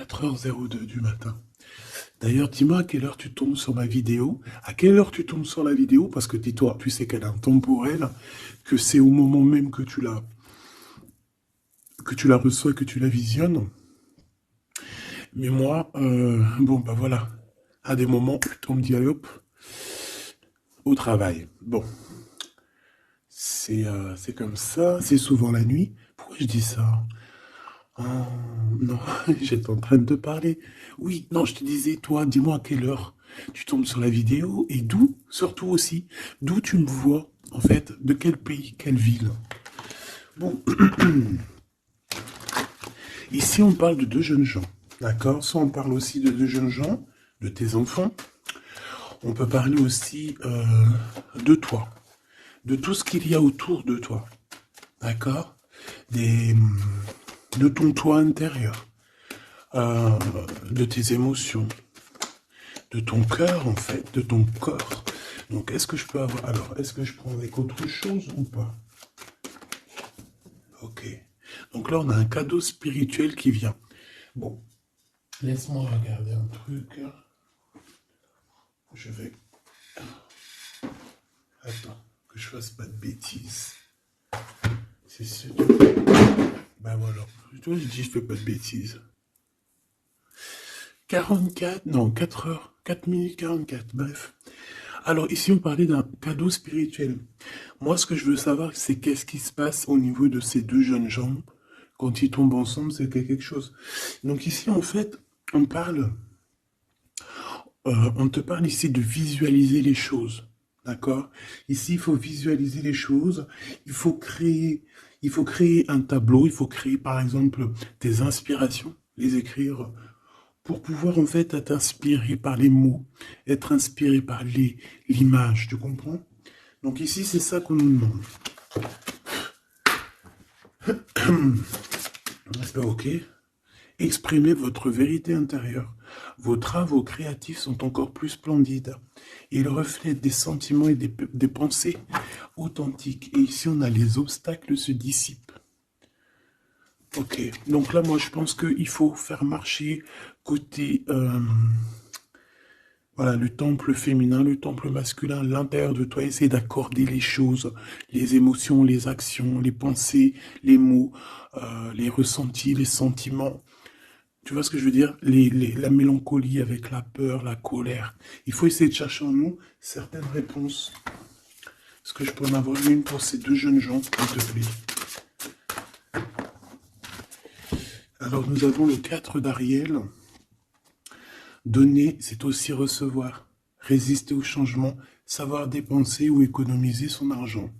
4h02 du matin. D'ailleurs, dis-moi à quelle heure tu tombes sur ma vidéo. À quelle heure tu tombes sur la vidéo? Parce que dis-toi, tu sais qu'elle a un temporel, que c'est au moment même que tu la reçois, que tu la visionnes. Mais moi, bon, bah voilà. À des moments, on me dit, allez hop, au travail. Bon, c'est comme ça, c'est souvent la nuit. Pourquoi je dis ça? Oh, non, j'étais en train de te parler. Oui, non, je te disais, toi, dis-moi à quelle heure tu tombes sur la vidéo et d'où, surtout aussi, d'où tu me vois, en fait, de quel pays, quelle ville. Bon, ici, on parle de deux jeunes gens, d'accord? Soit on parle aussi de deux jeunes gens, de tes enfants. On peut parler aussi de toi, de tout ce qu'il y a autour de toi, d'accord? Des, de ton toi intérieur, euh, de tes émotions, de ton cœur, en fait, de ton corps. Donc, est-ce que je peux avoir... Alors, est-ce que je prends avec autre chose ou pas? Ok. Donc là, on a un cadeau spirituel qui vient. Bon, laisse-moi regarder un truc. Je vais... Attends, que je fasse pas de bêtises. C'est sûr. Ben voilà. Toi, je dis, je fais pas de bêtises. 44, non, 4 heures, 4 minutes 44, bref. Alors ici, on parlait d'un cadeau spirituel. Moi, ce que je veux savoir, c'est qu'est-ce qui se passe au niveau de ces deux jeunes gens. Quand ils tombent ensemble, c'est quelque chose. Donc ici, en fait, on parle, on te parle ici de visualiser les choses. D'accord? Ici, il faut visualiser les choses. Il faut créer, il faut créer un tableau. Il faut créer, par exemple, des inspirations, les écrire pour pouvoir en fait être inspiré par les mots, être inspiré par l'image, tu comprends? Donc ici, c'est ça qu'on nous demande. Ok. Exprimez votre vérité intérieure. Vos travaux créatifs sont encore plus splendides. Ils reflètent des sentiments et des pensées authentiques. Et ici, on a les obstacles se dissipent. Ok. Donc là, moi, je pense qu'il faut faire marcher côté... voilà, le temple féminin, le temple masculin, l'intérieur de toi, essaie d'accorder les choses, les émotions, les actions, les pensées, les mots, les ressentis, les sentiments. Tu vois ce que je veux dire? La mélancolie avec la peur, la colère. Il faut essayer de chercher en nous certaines réponses. Est-ce que je peux en avoir une pour ces deux jeunes gens, s'il te plaît? Alors, nous avons le 4 d'Ariel. Donner, c'est aussi recevoir. Résister au changement, savoir dépenser ou économiser son argent.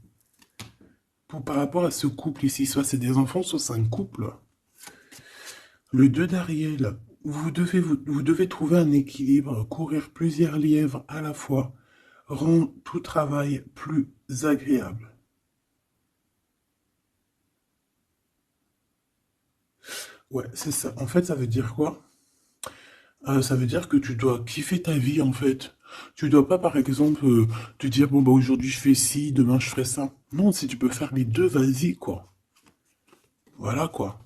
Par rapport à ce couple ici, soit c'est des enfants, soit c'est un couple. Le 2 d'Ariel, vous devez trouver un équilibre, courir plusieurs lièvres à la fois, rend tout travail plus agréable. Ouais, c'est ça. En fait, ça veut dire quoi? Ça veut dire que tu dois kiffer ta vie, en fait. Tu dois pas, par exemple, te dire, bon, bah, aujourd'hui je fais ci, demain je ferai ça. Non, si tu peux faire les deux, vas-y, quoi. Voilà, quoi.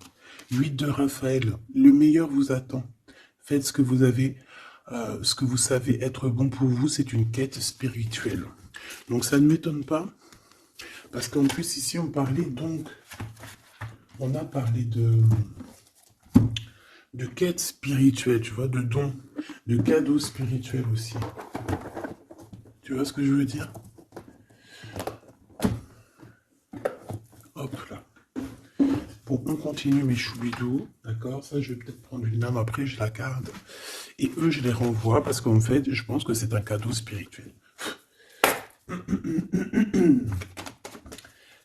8 de Raphaël, le meilleur vous attend. Faites ce que vous avez, ce que vous savez être bon pour vous, c'est une quête spirituelle. Donc ça ne m'étonne pas, parce qu'en plus ici on parlait donc, on a parlé de quête spirituelle, tu vois, de dons, de cadeaux spirituels aussi. Tu vois ce que je veux dire? Hop là. Bon, on continue mes choubidous, d'accord? Ça, je vais peut-être prendre une lame après, je la garde. Et eux, je les renvoie parce qu'en fait, je pense que c'est un cadeau spirituel.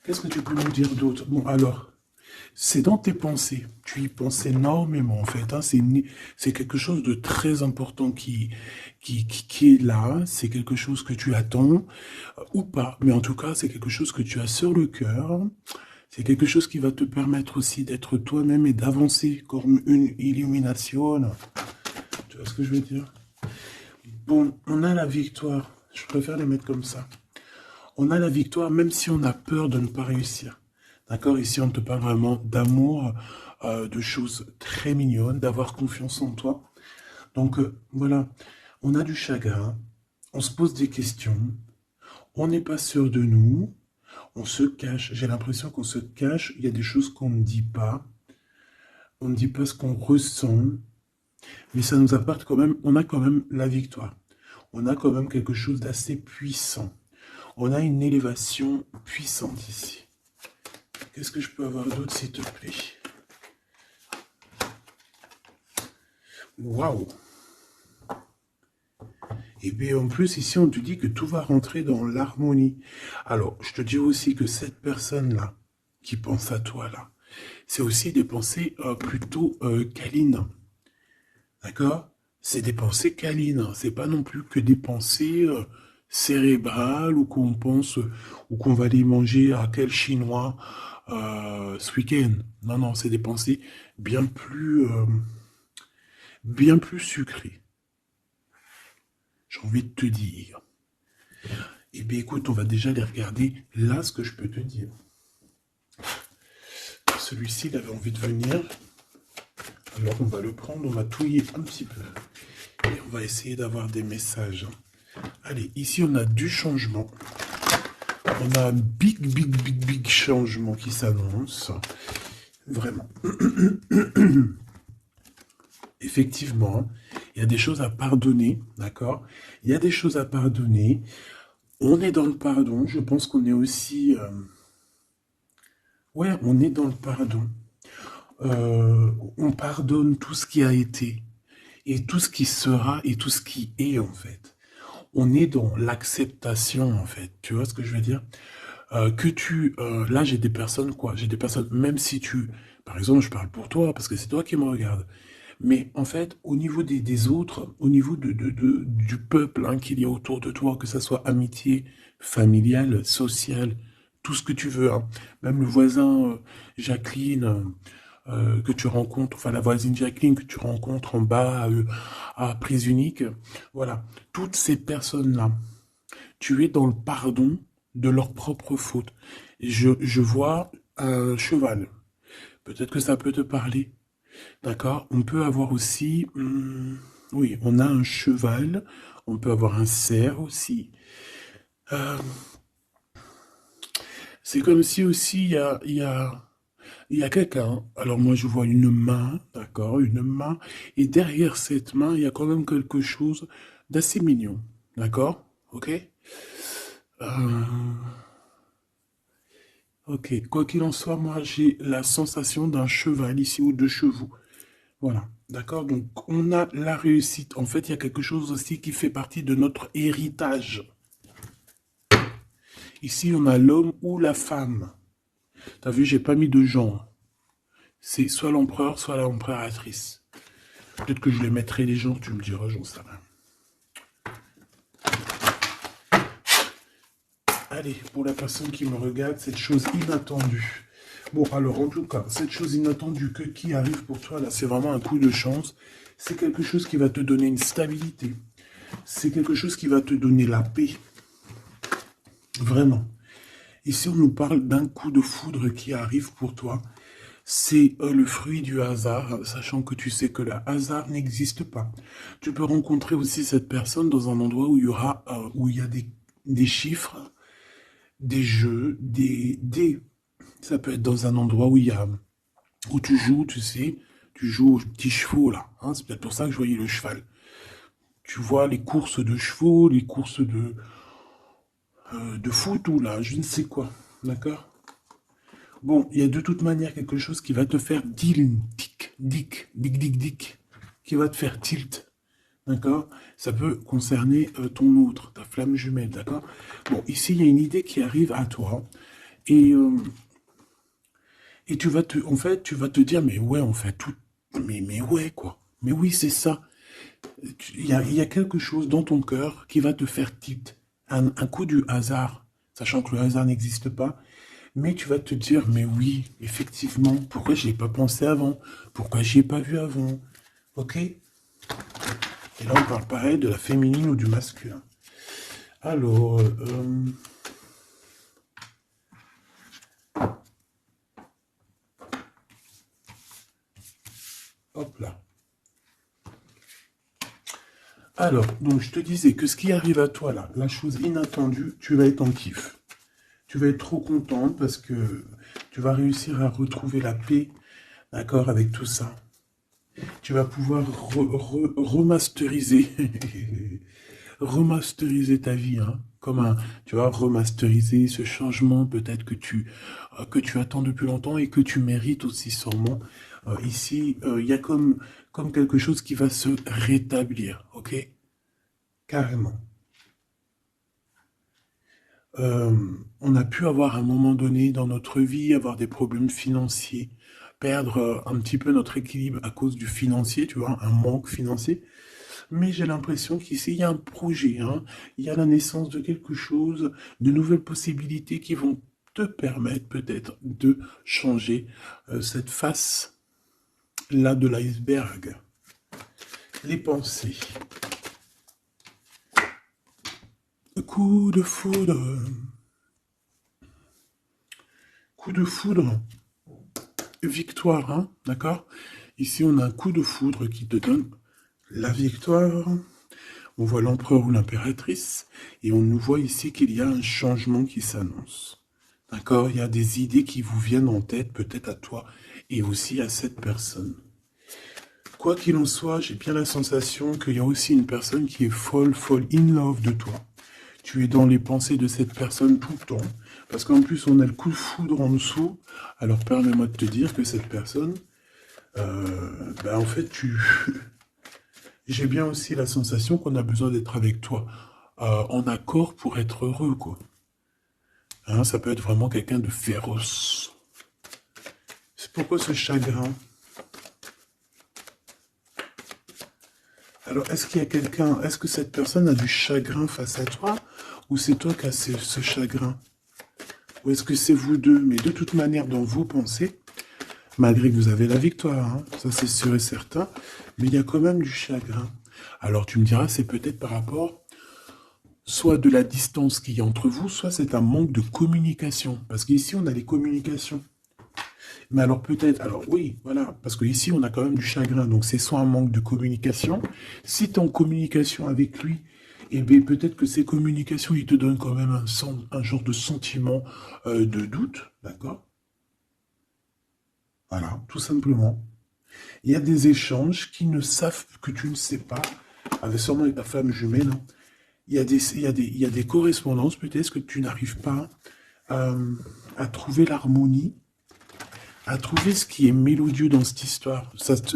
Qu'est-ce que tu peux nous dire d'autre? Bon, alors, c'est dans tes pensées. Tu y penses énormément, en fait. Hein. C'est quelque chose de très important qui est là. C'est quelque chose que tu attends, ou pas. Mais en tout cas, c'est quelque chose que tu as sur le cœur. C'est quelque chose qui va te permettre aussi d'être toi-même et d'avancer comme une illumination. Tu vois ce que je veux dire? Bon, on a la victoire. Je préfère les mettre comme ça. On a la victoire même si on a peur de ne pas réussir. D'accord? Ici, on te parle vraiment d'amour, de choses très mignonnes, d'avoir confiance en toi. Donc voilà, on a du chagrin, on se pose des questions, on n'est pas sûr de nous, on se cache. J'ai l'impression qu'on se cache, il y a des choses qu'on ne dit pas, on ne dit pas ce qu'on ressent, mais ça nous apporte quand même, on a quand même la victoire. On a quand même quelque chose d'assez puissant. On a une élévation puissante ici. Qu'est-ce que je peux avoir d'autre, s'il te plaît? Waouh! Et bien en plus, ici, on te dit que tout va rentrer dans l'harmonie. Alors, je te dis aussi que cette personne-là, qui pense à toi, là, c'est aussi des pensées plutôt câlines. D'accord? C'est des pensées câlines. C'est pas non plus que des pensées cérébrales ou qu'on pense ou qu'on va aller manger à quel chinois ce week-end. Non, non, c'est des pensées bien plus sucrées. J'ai envie de te dire. Eh bien, écoute, on va déjà les regarder. Là, ce que je peux te dire. Celui-ci, il avait envie de venir. Alors, on va le prendre, on va touiller un petit peu. Et on va essayer d'avoir des messages. Allez, ici, on a du changement. On a un big changement qui s'annonce. Vraiment. Effectivement, il y a des choses à pardonner, d'accord? Il y a des choses à pardonner. On est dans le pardon. Je pense qu'on est aussi... Ouais, on est dans le pardon. On pardonne tout ce qui a été et tout ce qui sera et tout ce qui est en fait. On est dans l'acceptation en fait. Tu vois ce que je veux dire? Là j'ai des personnes quoi, j'ai des personnes même si tu, par exemple, je parle pour toi parce que c'est toi qui me regardes. Mais en fait, au niveau des autres, au niveau du peuple hein, qu'il y a autour de toi, que ça soit amitié, familiale, sociale, tout ce que tu veux, hein. Même le voisin Jacqueline que tu rencontres, enfin la voisine Jacqueline que tu rencontres en bas à Prise Unique, voilà, toutes ces personnes-là, tu es dans le pardon de leurs propres fautes. Je vois un cheval. Peut-être que ça peut te parler. D'accord? On peut avoir aussi, oui, on a un cheval, on peut avoir un cerf aussi. Euh, c'est comme si aussi il y a quelqu'un. Alors moi je vois une main, d'accord, une main, et derrière cette main il y a quand même quelque chose d'assez mignon, d'accord? Ok? Euh, ok. Quoi qu'il en soit, moi j'ai la sensation d'un cheval ici ou de chevaux. Voilà, d'accord? Donc, on a la réussite. En fait, il y a quelque chose aussi qui fait partie de notre héritage. Ici, on a l'homme ou la femme. T'as vu, j'ai pas mis de genre. C'est soit l'empereur, soit l'empereur-actrice. Peut-être que je les mettrai les genres, tu me diras, j'en sais rien. Allez, pour la personne qui me regarde, cette chose inattendue. Bon, alors, en tout cas, cette chose inattendue qui arrive pour toi, là, c'est vraiment un coup de chance. C'est quelque chose qui va te donner une stabilité. C'est quelque chose qui va te donner la paix. Vraiment. Ici, on nous parle d'un coup de foudre qui arrive pour toi. C'est le fruit du hasard, sachant que tu sais que le hasard n'existe pas. Tu peux rencontrer aussi cette personne dans un endroit où il y a des chiffres, des jeux, ça peut être dans un endroit où tu joues, tu sais, tu joues aux petits chevaux là. Hein, c'est peut-être pour ça que je voyais le cheval. Tu vois les courses de chevaux, les courses de foot ou là, je ne sais quoi. D'accord? Bon, il y a de toute manière quelque chose qui va te faire dick, qui va te faire tilt, d'accord? Ça peut concerner ton autre, ta flamme jumelle, d'accord? Bon, ici, il y a une idée qui arrive à toi, et, euh, et en fait, tu vas te dire, mais ouais, on fait tout, mais ouais, quoi. Mais oui, c'est ça. Il y a quelque chose dans ton cœur qui va te faire tilt. Un coup du hasard, sachant que le hasard n'existe pas, mais tu vas te dire, mais oui, effectivement, pourquoi je n'y ai pas pensé avant? Pourquoi j'y ai pas vu avant? Ok? Et là, on parle pareil de la féminine ou du masculin. Alors, Hop là. Alors, donc je te disais que ce qui arrive à toi là, la chose inattendue, tu vas être en kiff. Tu vas être trop contente parce que tu vas réussir à retrouver la paix, d'accord, avec tout ça. Tu vas pouvoir remasteriser, remasteriser ta vie, hein, comme un, tu vas remasteriser ce changement peut-être que tu attends depuis longtemps et que tu mérites aussi sûrement. Ici, il y a comme quelque chose qui va se rétablir, ok? Carrément. Euh, on a pu avoir à un moment donné dans notre vie, avoir des problèmes financiers, perdre un petit peu notre équilibre à cause du financier, tu vois, un manque financier. Mais j'ai l'impression qu'ici, il y a un projet, hein, il y a la naissance de quelque chose, de nouvelles possibilités qui vont te permettre peut-être de changer cette face-là de l'iceberg. Les pensées. Coup de foudre. Coup de foudre. Victoire, hein, d'accord? Ici, on a un coup de foudre qui te donne la victoire. On voit l'empereur ou l'impératrice et on nous voit ici qu'il y a un changement qui s'annonce. D'accord? Il y a des idées qui vous viennent en tête, peut-être à toi et aussi à cette personne. Quoi qu'il en soit, j'ai bien la sensation qu'il y a aussi une personne qui est folle in love de toi. Tu es dans les pensées de cette personne tout le temps. Parce qu'en plus, on a le coup de foudre en dessous. Alors, permets-moi de te dire que cette personne, en fait, j'ai bien aussi la sensation qu'on a besoin d'être avec toi, en accord pour être heureux, quoi. Hein, ça peut être vraiment quelqu'un de féroce. C'est pourquoi ce chagrin? Alors, est-ce qu'il y a quelqu'un, est-ce que cette personne a du chagrin face à toi, ou c'est toi qui as ce chagrin? Ou est-ce que c'est vous deux? Mais de toute manière, dans vos pensées, malgré que vous avez la victoire, hein, ça c'est sûr et certain, mais il y a quand même du chagrin. Alors tu me diras, c'est peut-être par rapport soit de la distance qu'il y a entre vous, soit c'est un manque de communication. Parce qu'ici, on a les communications. Mais alors peut-être, alors oui, voilà, parce qu'ici, on a quand même du chagrin. Donc c'est soit un manque de communication. Si tu es en communication avec lui, eh bien peut-être que ces communications, ils te donnent quand même un genre de sentiment de doute, d'accord? Voilà, tout simplement. Il y a des échanges qui ne savent que tu ne sais pas, avec sûrement avec ta femme jumelle, hein. Il y a des correspondances peut-être que tu n'arrives pas à trouver l'harmonie, à trouver ce qui est mélodieux dans cette histoire. Ça te...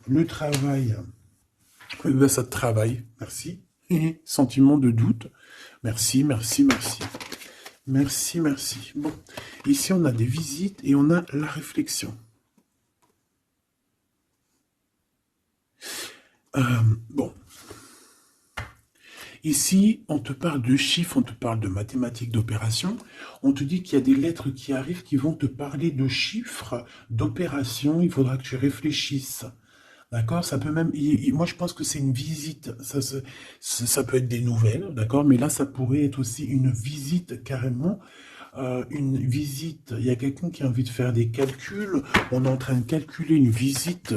Le travail, ça te travaille, merci. Sentiment de doute, merci, merci, merci. Merci, merci. Bon, ici on a des visites et on a la réflexion. Bon. Ici, on te parle de chiffres, on te parle de mathématiques, d'opérations. On te dit qu'il y a des lettres qui arrivent qui vont te parler de chiffres, d'opérations. Il faudra que tu réfléchisses. D'accord? Ça peut même... Moi, je pense que c'est une visite. Ça peut être des nouvelles, d'accord? Mais là, ça pourrait être aussi une visite carrément. Une visite. Il y a quelqu'un qui a envie de faire des calculs. On est en train de calculer une visite.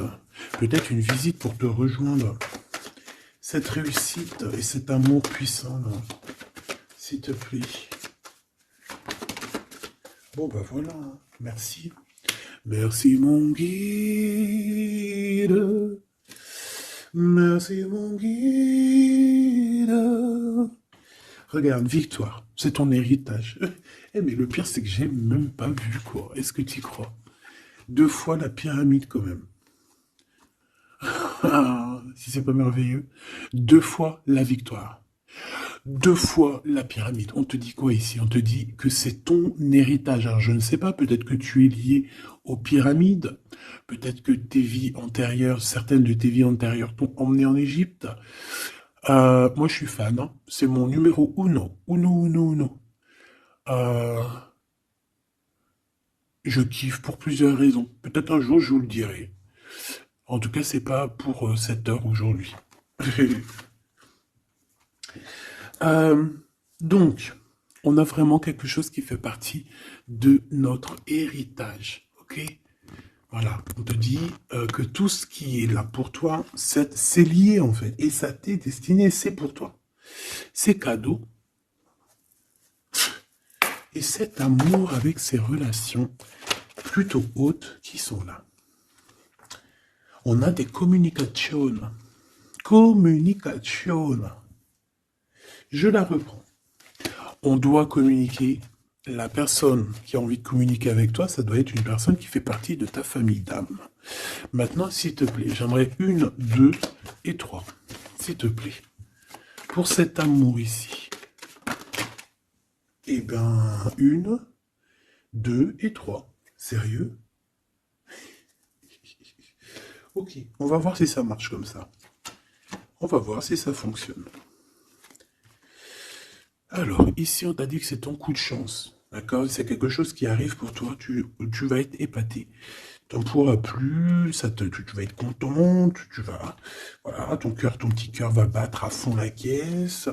Peut-être une visite pour te rejoindre. Cette réussite et cet amour puissant, s'il te plaît. Bon, ben voilà, merci. Merci mon guide. Merci mon guide. Regarde, victoire, c'est ton héritage. Eh, mais le pire, c'est que j'ai même pas vu, quoi. Est-ce que tu y crois? 2 fois la pyramide, quand même. Ah, si c'est pas merveilleux. 2 fois la victoire. 2 fois la pyramide. On te dit quoi ici? On te dit que c'est ton héritage. Alors je ne sais pas, peut-être que tu es lié aux pyramides. Peut-être que tes vies antérieures, certaines de tes vies antérieures t'ont emmené en Égypte. Moi je suis fan, hein. C'est mon numéro uno. Uno, uno, uno. Euh, je kiffe pour plusieurs raisons. Peut-être un jour je vous le dirai. En tout cas, c'est pas pour cette heure aujourd'hui. Euh, donc, On a vraiment quelque chose qui fait partie de notre héritage, ok? Voilà, on te dit que tout ce qui est là pour toi, c'est lié en fait. Et ça t'est destiné, c'est pour toi. C'est cadeau. Et cet amour avec ces relations plutôt hautes qui sont là. On a des communications. Communication. Je la reprends. On doit communiquer. La personne qui a envie de communiquer avec toi, ça doit être une personne qui fait partie de ta famille d'âme. Maintenant, s'il te plaît, j'aimerais 1, 2 et 3. S'il te plaît. Pour cet amour ici. Eh ben, 1, 2 et 3. Sérieux? Ok, on va voir si ça marche comme ça. On va voir si ça fonctionne. Alors, ici, on t'a dit que c'est ton coup de chance. D'accord? C'est quelque chose qui arrive pour toi. Tu vas être épaté. T'en pourras plus, tu vas être content, tu vas... Voilà, ton petit cœur va battre à fond la caisse.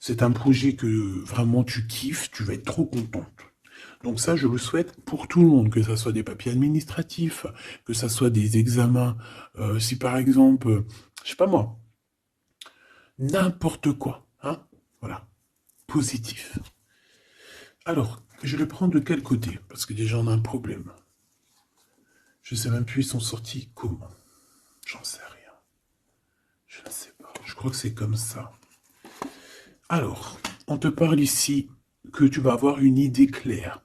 C'est un projet que vraiment tu kiffes, tu vas être trop contente. Donc ça, je le souhaite pour tout le monde, que ça soit des papiers administratifs, que ça soit des examens. Si par exemple, je sais pas moi, n'importe quoi, hein, voilà, positif. Alors, je le prends de quel côté? Parce que déjà, on a un problème. Je sais même plus, ils sont sortis comment. J'en sais rien. Je ne sais pas. Je crois que c'est comme ça. Alors, on te parle ici que tu vas avoir une idée claire.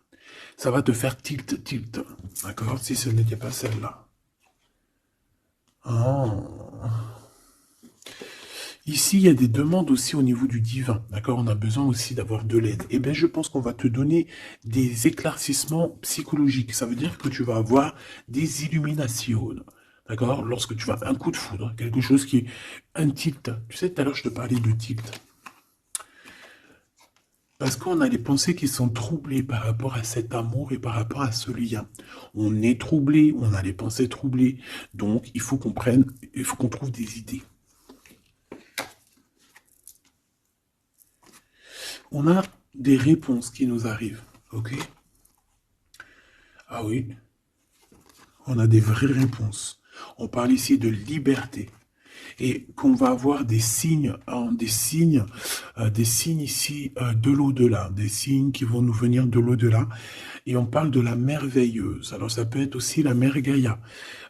Ça va te faire tilt, tilt. D'accord? Si ce n'était pas celle-là. Ah. Ici, il y a des demandes aussi au niveau du divin. D'accord? On a besoin aussi d'avoir de l'aide. Eh bien, je pense qu'on va te donner des éclaircissements psychologiques. Ça veut dire que tu vas avoir des illuminations. D'accord? Lorsque tu vas un coup de foudre, quelque chose qui est un tilt. Tu sais, tout à l'heure, je te parlais de tilt. Parce qu'on a les pensées qui sont troublées par rapport à cet amour et par rapport à ce lien. On est troublé, on a les pensées troublées. Donc, il faut qu'on trouve des idées. On a des réponses qui nous arrivent, ok? Ah oui, on a des vraies réponses. On parle ici de liberté. Et qu'on va avoir des signes, hein, des signes ici de l'au-delà, des signes qui vont nous venir de l'au-delà. Et on parle de la merveilleuse. Alors ça peut être aussi la mère Gaïa,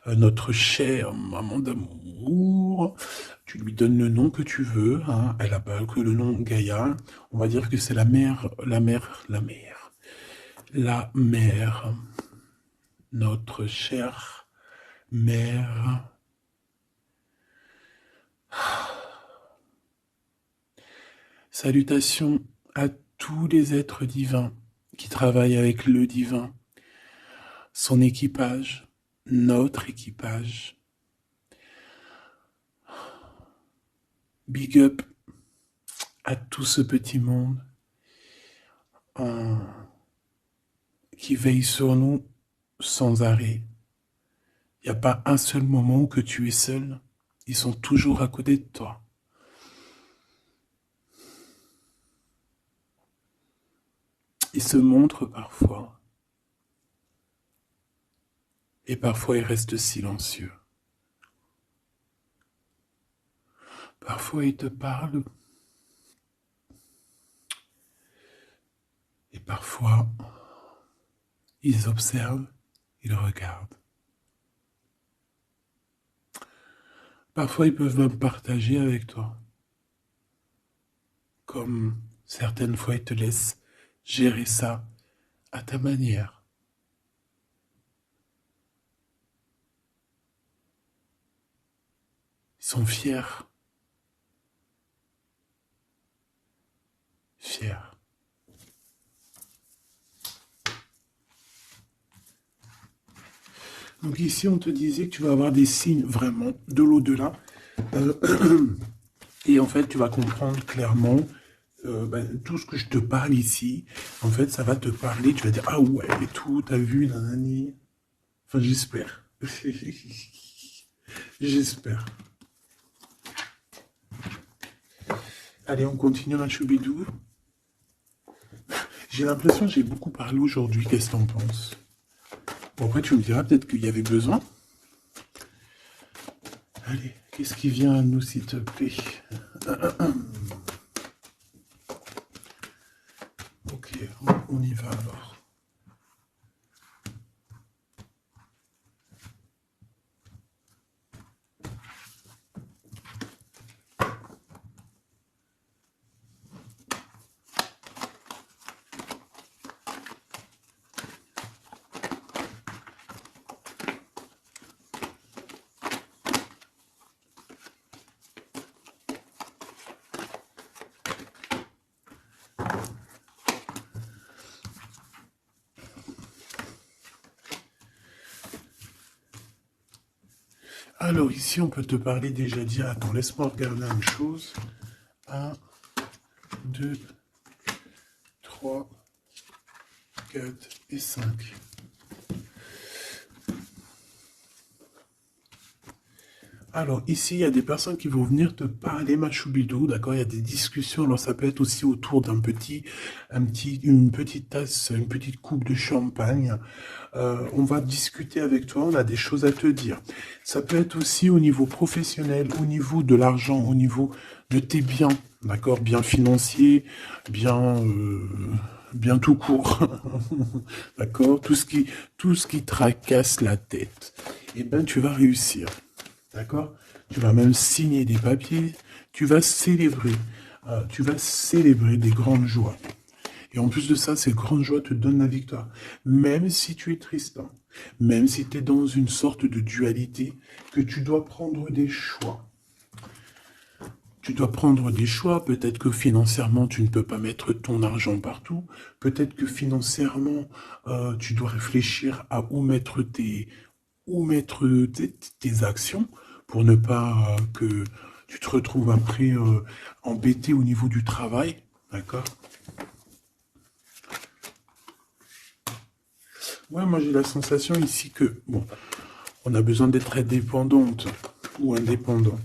notre chère maman d'amour. Tu lui donnes le nom que tu veux. Hein. Elle n'a pas que le nom Gaïa. On va dire que c'est la mère, notre chère mère. Salutations à tous les êtres divins qui travaillent avec le divin, son équipage, notre équipage. Big up à tout ce petit monde qui veille sur nous sans arrêt. Il n'y a pas un seul moment où que tu es seul. Ils sont toujours à côté de toi. Ils se montrent parfois. Et parfois ils restent silencieux. Parfois ils te parlent. Et parfois ils observent, ils regardent. Parfois ils peuvent même partager avec toi. Comme certaines fois ils te laissent gérer ça à ta manière. Ils sont fiers. Fiers. Donc ici, on te disait que tu vas avoir des signes vraiment de l'au-delà. Et en fait, tu vas comprendre clairement tout ce que je te parle ici. En fait, ça va te parler. Tu vas dire, ah ouais, et tout, t'as vu, nanani. Enfin, j'espère. J'espère. Allez, on continue, ma choubidou. J'ai l'impression que j'ai beaucoup parlé aujourd'hui. Qu'est-ce que t'en penses? Bon, après, tu me diras peut-être qu'il y avait besoin. Allez, qu'est-ce qui vient à nous, s'il te plaît? Ok, on y va alors. Alors ici, on peut te parler déjà dire, attends, laisse-moi regarder une chose. Un, 2, 3, 4 et 5. Alors ici, il y a des personnes qui vont venir te parler, ma choubidou, d'accord? Il y a des discussions, alors ça peut être aussi autour une petite tasse, une petite coupe de champagne. On va discuter avec toi, on a des choses à te dire. Ça peut être aussi au niveau professionnel, au niveau de l'argent, au niveau de tes biens, d'accord? Bien financier, bien tout court, d'accord? Tout ce qui tracasse la tête, eh ben tu vas réussir. D'accord? Tu vas même signer des papiers, tu vas célébrer des grandes joies. Et en plus de ça, ces grandes joies te donnent la victoire. Même si tu es Tristan, même si tu es dans une sorte de dualité, que tu dois prendre des choix. Tu dois prendre des choix, peut-être que financièrement, tu ne peux pas mettre ton argent partout, peut-être que financièrement, tu dois réfléchir à où mettre tes actions pour ne pas que tu te retrouves après embêté au niveau du travail, d'accord? Ouais, moi j'ai la sensation ici que, bon, on a besoin d'être indépendante ou indépendant.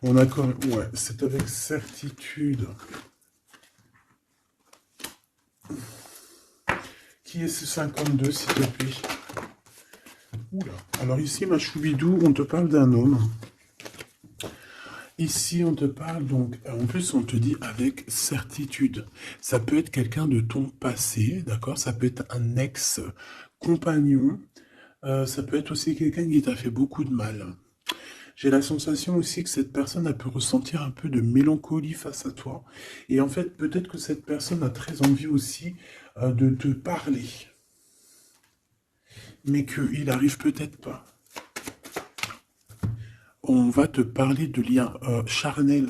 On a quand même, ouais, c'est avec certitude. Qui est ce 52, s'il te plaît? Oula. Alors ici, ma choubidou, on te parle d'un homme. Ici, on te parle donc, en plus, on te dit avec certitude. Ça peut être quelqu'un de ton passé, d'accord? Ça peut être un ex-compagnon. Ça peut être aussi quelqu'un qui t'a fait beaucoup de mal. J'ai la sensation aussi que cette personne a pu ressentir un peu de mélancolie face à toi. Et en fait, peut-être que cette personne a très envie aussi de te parler. Mais qu'il n'arrive peut-être pas. On va te parler de liens charnels.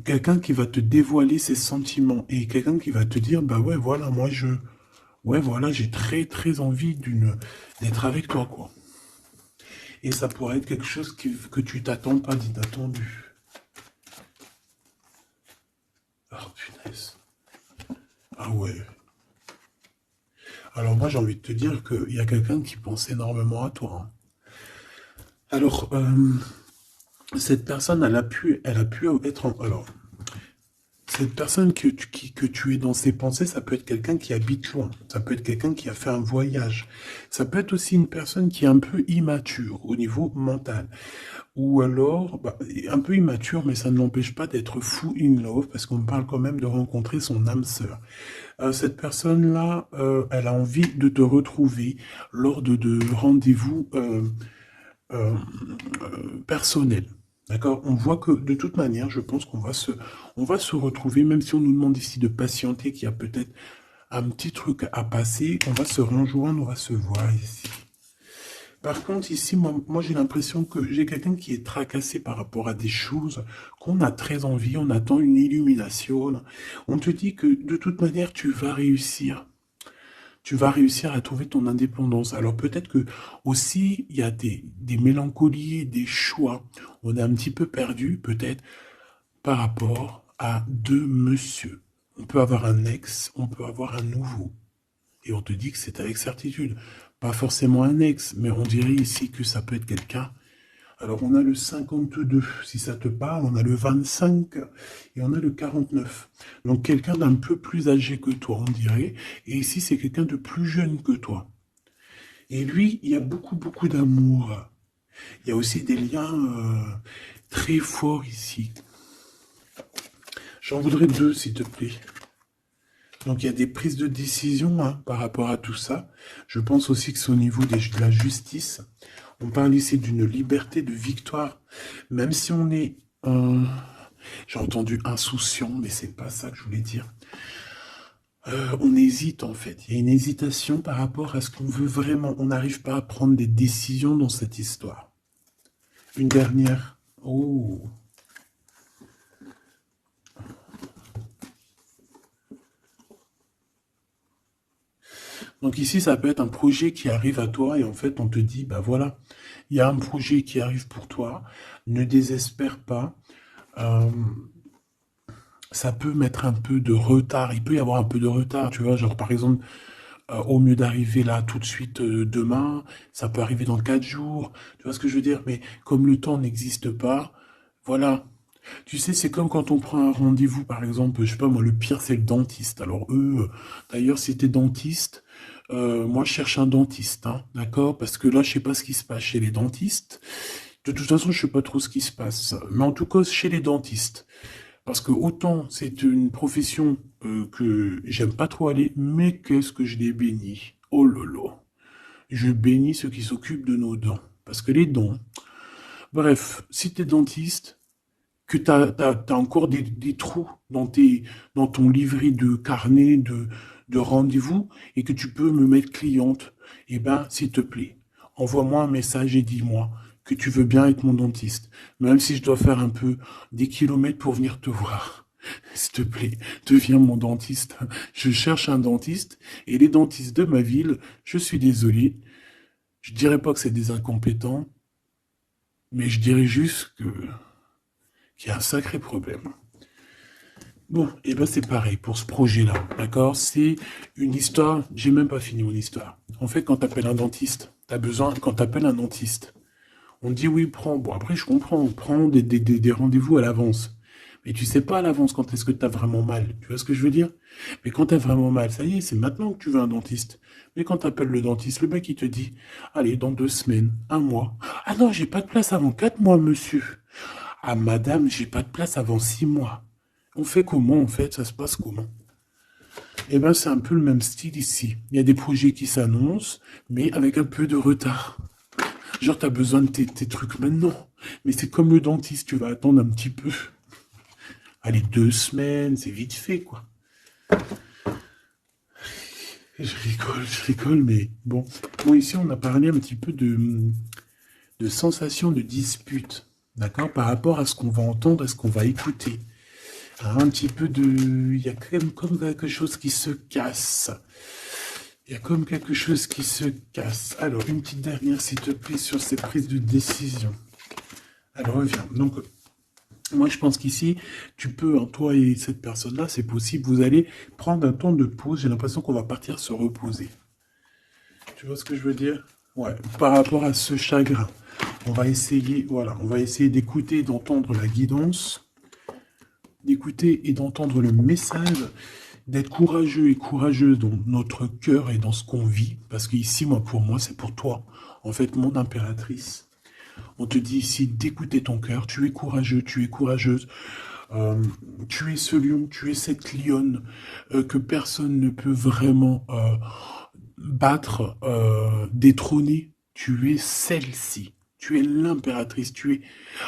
Quelqu'un qui va te dévoiler ses sentiments. Et quelqu'un qui va te dire, bah ouais, voilà, ouais, voilà, j'ai très, très envie d'être avec toi, quoi. Et ça pourrait être quelque chose que tu t'attends pas d'inattendu. Ah, punaise. Ah ouais. Alors moi, j'ai envie de te dire qu'il y a quelqu'un qui pense énormément à toi, hein. Alors, cette personne, elle a pu être alors, cette personne que tu es dans ses pensées, ça peut être quelqu'un qui habite loin, ça peut être quelqu'un qui a fait un voyage, ça peut être aussi une personne qui est un peu immature au niveau mental, ou alors bah, un peu immature, mais ça ne l'empêche pas d'être fou in love, parce qu'on parle quand même de rencontrer son âme sœur. Cette personne-là, elle a envie de te retrouver lors de rendez-vous euh, personnels. D'accord? On voit que de toute manière, je pense on va se retrouver, même si on nous demande ici de patienter, qu'il y a peut-être un petit truc à passer, on va se rejoindre, on va se voir ici. Par contre, ici, moi j'ai l'impression que j'ai quelqu'un qui est tracassé par rapport à des choses qu'on a très envie, on attend une illumination. On te dit que de toute manière, tu vas réussir. Tu vas réussir à trouver ton indépendance. Alors peut-être que aussi, il y a des mélancolies, des choix. On est un petit peu perdu, peut-être, par rapport à deux monsieur. On peut avoir un ex, on peut avoir un nouveau. Et on te dit que c'est avec certitude. Pas forcément un ex, mais on dirait ici que ça peut être quelqu'un Alors, on a le 52, si ça te parle, on a le 25 et on a le 49. Donc, quelqu'un d'un peu plus âgé que toi, on dirait. Et ici, c'est quelqu'un de plus jeune que toi. Et lui, il y a beaucoup, beaucoup d'amour. Il y a aussi des liens très forts ici. J'en voudrais deux, s'il te plaît. Donc, il y a des prises de décision hein, par rapport à tout ça. Je pense aussi que c'est au niveau de la justice. On parle ici d'une liberté de victoire. Même si on est, j'ai entendu insouciant, mais c'est pas ça que je voulais dire. On hésite en fait. Il y a une hésitation par rapport à ce qu'on veut vraiment. On n'arrive pas à prendre des décisions dans cette histoire. Une dernière. Oh. Donc ici, ça peut être un projet qui arrive à toi et en fait, on te dit, bah voilà, il y a un projet qui arrive pour toi. Ne désespère pas. Euh, Ça peut mettre un peu de retard. Il peut y avoir un peu de retard, tu vois. Genre, par exemple, au mieux d'arriver là tout de suite demain, ça peut arriver dans 4 jours. Tu vois ce que je veux dire? Mais comme le temps n'existe pas, voilà. Tu sais, c'est comme quand on prend un rendez-vous, par exemple, je sais pas moi, le pire c'est le dentiste. Alors eux, d'ailleurs, si t'es dentiste, moi je cherche un dentiste, hein, d'accord? Parce que là, je sais pas ce qui se passe chez les dentistes. De toute façon, je sais pas trop ce qui se passe. Mais en tout cas, chez les dentistes. Parce que autant c'est une profession que j'aime pas trop aller, mais qu'est-ce que je les bénis. Oh lolo. Je bénis ceux qui s'occupent de nos dents. Parce que les dents. Bref, si t'es dentiste, que t'as encore des trous dans ton livret de carnet de rendez-vous et que tu peux me mettre cliente, eh ben, s'il te plaît, envoie-moi un message et dis-moi que tu veux bien être mon dentiste, même si je dois faire un peu des kilomètres pour venir te voir. S'il te plaît, deviens mon dentiste. Je cherche un dentiste et les dentistes de ma ville, je suis désolé, je dirais pas que c'est des incompétents, mais je dirais juste que qu'il y a un sacré problème. Bon, et ben c'est pareil pour ce projet-là, d'accord? C'est une histoire, j'ai même pas fini mon histoire. En fait, quand t'appelles un dentiste, t'as besoin, quand t'appelles un dentiste, on te dit oui, prends, bon après je comprends, on prend des rendez-vous à l'avance. Mais tu sais pas à l'avance quand est-ce que t'as vraiment mal, tu vois ce que je veux dire? Mais quand t'as vraiment mal, ça y est, c'est maintenant que tu veux un dentiste. Mais quand t'appelles le dentiste, le mec il te dit, allez, dans 2 semaines, un mois. Ah non, j'ai pas de place avant 4 mois, monsieur. Ah madame, j'ai pas de place avant 6 mois. On fait comment en fait? Ça se passe comment? Eh ben c'est un peu le même style ici. Il y a des projets qui s'annoncent, mais avec un peu de retard. Genre t'as besoin de tes trucs maintenant. Mais c'est comme le dentiste, tu vas attendre un petit peu. Allez, 2 semaines, c'est vite fait quoi. Je rigole, mais bon. Bon, ici on a parlé un petit peu de sensation de dispute. D'accord? Par rapport à ce qu'on va entendre, à ce qu'on va écouter. Un petit peu de... Il y a quand même comme quelque chose qui se casse. Il y a comme quelque chose qui se casse. Alors, une petite dernière, s'il te plaît, sur ces prises de décision. Alors, reviens. Donc, moi, je pense qu'ici, tu peux, hein, toi et cette personne-là, c'est possible, vous allez prendre un temps de pause. J'ai l'impression qu'on va partir se reposer. Tu vois ce que je veux dire? Ouais, par rapport à ce chagrin. On va essayer, voilà, on va essayer d'écouter et d'entendre la guidance, d'écouter et d'entendre le message, d'être courageux et courageuse dans notre cœur et dans ce qu'on vit, parce qu'ici, moi, pour moi, c'est pour toi. En fait, mon impératrice, on te dit ici d'écouter ton cœur, tu es courageux, tu es courageuse, euh, tu es ce lion, tu es cette lionne que personne ne peut vraiment battre, détrôner, tu es celle-ci. Tu es l'impératrice, tu es...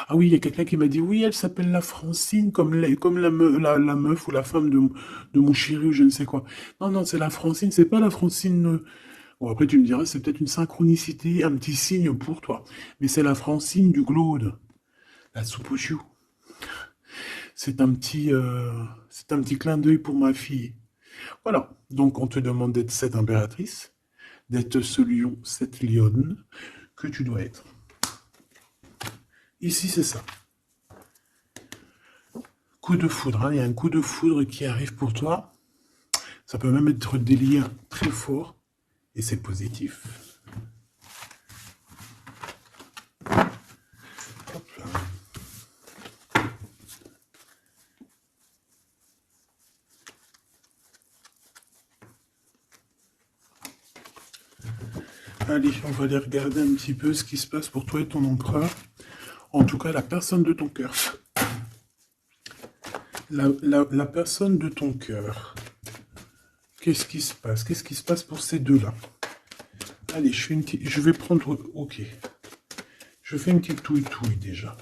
Ah oui, il y a quelqu'un qui m'a dit, oui, elle s'appelle la Francine, comme la meuf ou la femme de mon chéri ou je ne sais quoi. Non, non, c'est la Francine, c'est pas la Francine... Bon, après, tu me diras, c'est peut-être une synchronicité, un petit signe pour toi. Mais c'est la Francine du Glaude, la soupe aux choux. C'est un petit clin d'œil pour ma fille. Voilà. Donc, on te demande d'être cette impératrice, d'être ce lion, cette lionne que tu dois être. Ici, c'est ça. Coup de foudre, hein. Il y a un coup de foudre qui arrive pour toi. Ça peut même être des liens très forts et c'est positif. Allez, on va aller regarder un petit peu ce qui se passe pour toi et ton empereur. En tout cas, la personne de ton cœur. La personne de ton cœur. Qu'est-ce qui se passe? Qu'est-ce qui se passe pour ces deux-là? Allez, je vais prendre... Ok. Je fais une petite touille-touille déjà.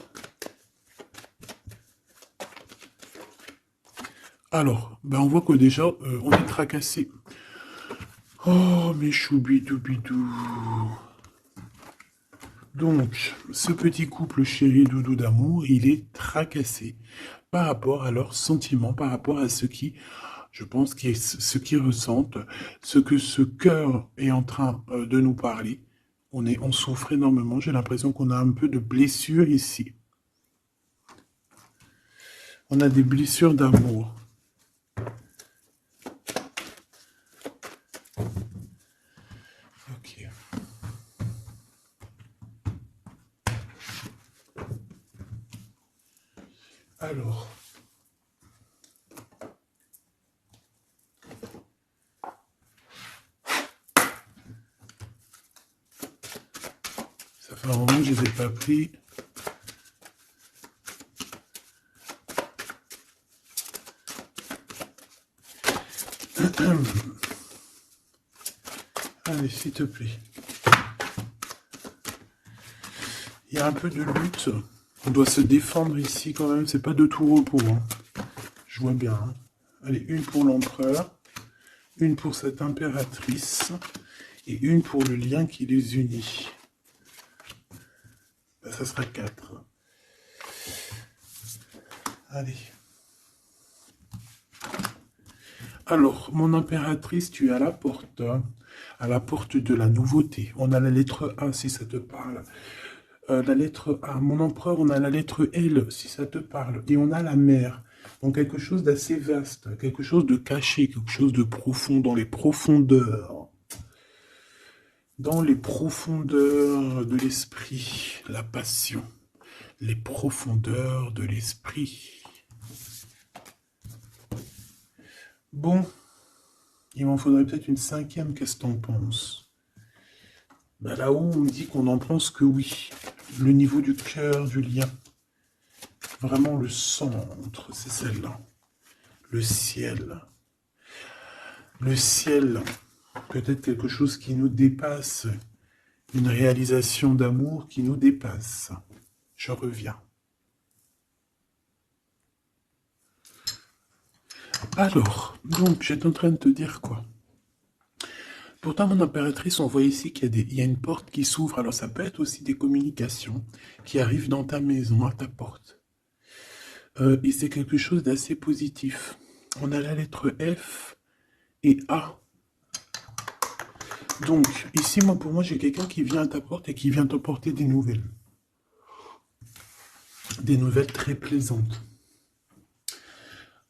Alors, ben on voit que déjà, on est tracassé. Oh, mes choubidou-bidou. Donc, ce petit couple chéri doudou d'amour, il est tracassé par rapport à leurs sentiments, par rapport à ce qui, je pense, ce qu'ils ressentent, ce que ce cœur est en train de nous parler. On souffre énormément. J'ai l'impression qu'on a un peu de blessures ici. On a des blessures d'amour. Ok. Alors. Ça fait un moment que je ne les ai pas pris. Allez, s'il te plaît. Il y a un peu de lutte. On doit se défendre ici quand même. C'est pas de tout repos. Hein. Je vois bien. Hein. Allez, une pour l'empereur. Une pour cette impératrice. Et une pour le lien qui les unit. Ben, ça sera 4. Allez. Alors, mon impératrice, tu es à la porte. À la porte de la nouveauté. On a la lettre A si ça te parle. La lettre A. Mon empereur, on a la lettre L si ça te parle. Et on a la mer. Donc quelque chose d'assez vaste, quelque chose de caché, quelque chose de profond, dans les profondeurs. Dans les profondeurs de l'esprit, la passion. Les profondeurs de l'esprit. Bon, il m'en faudrait peut-être une 5e, qu'est-ce que t'en penses? Ben là-haut, on me dit qu'on en pense que oui. Le niveau du cœur, du lien. Vraiment le centre, c'est celle-là. Le ciel. Le ciel, peut-être quelque chose qui nous dépasse. Une réalisation d'amour qui nous dépasse. Je reviens. Alors, donc, j'étais en train de te dire quoi? Pourtant, mon impératrice, on voit ici qu'il y a une porte qui s'ouvre. Alors, ça peut être aussi des communications qui arrivent dans ta maison, à ta porte. Et c'est quelque chose d'assez positif. On a la lettre F et A. Donc, ici, pour moi, j'ai quelqu'un qui vient à ta porte et qui vient t'apporter des nouvelles. Des nouvelles très plaisantes.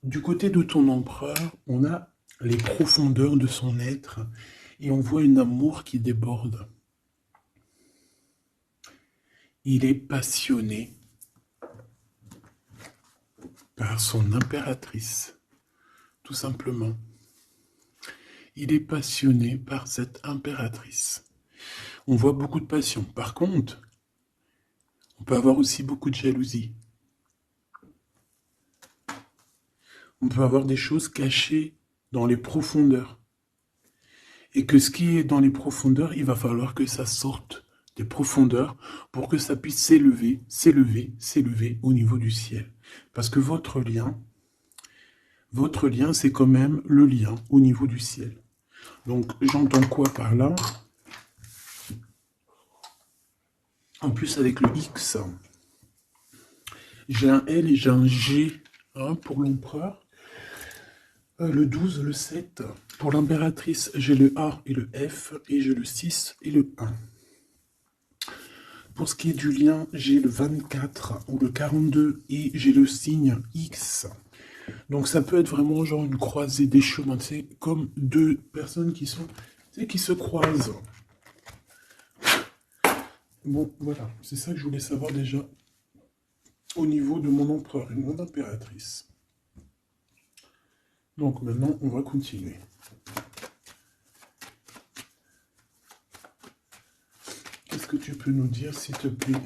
Du côté de ton empereur, on a les profondeurs de son être et on voit un amour qui déborde. Il est passionné par son impératrice, tout simplement. Il est passionné par cette impératrice. On voit beaucoup de passion. Par contre, on peut avoir aussi beaucoup de jalousie. On peut avoir des choses cachées dans les profondeurs. Et que ce qui est dans les profondeurs, il va falloir que ça sorte des profondeurs pour que ça puisse s'élever, s'élever, s'élever au niveau du ciel. Parce que votre lien, c'est quand même le lien au niveau du ciel. Donc, j'entends quoi par là? En plus, avec le X, j'ai un L et j'ai un G hein, pour l'empereur. Le 12, le 7. Pour l'impératrice, j'ai le A et le F, et j'ai le 6 et le 1. Pour ce qui est du lien, j'ai le 24 ou le 42 et j'ai le signe X. Donc ça peut être vraiment genre une croisée des chemins, c'est comme deux personnes qui se croisent. Bon, voilà, c'est ça que je voulais savoir déjà au niveau de mon empereur et de mon impératrice. Donc maintenant, on va continuer. que tu peux nous dire, s'il te plaît,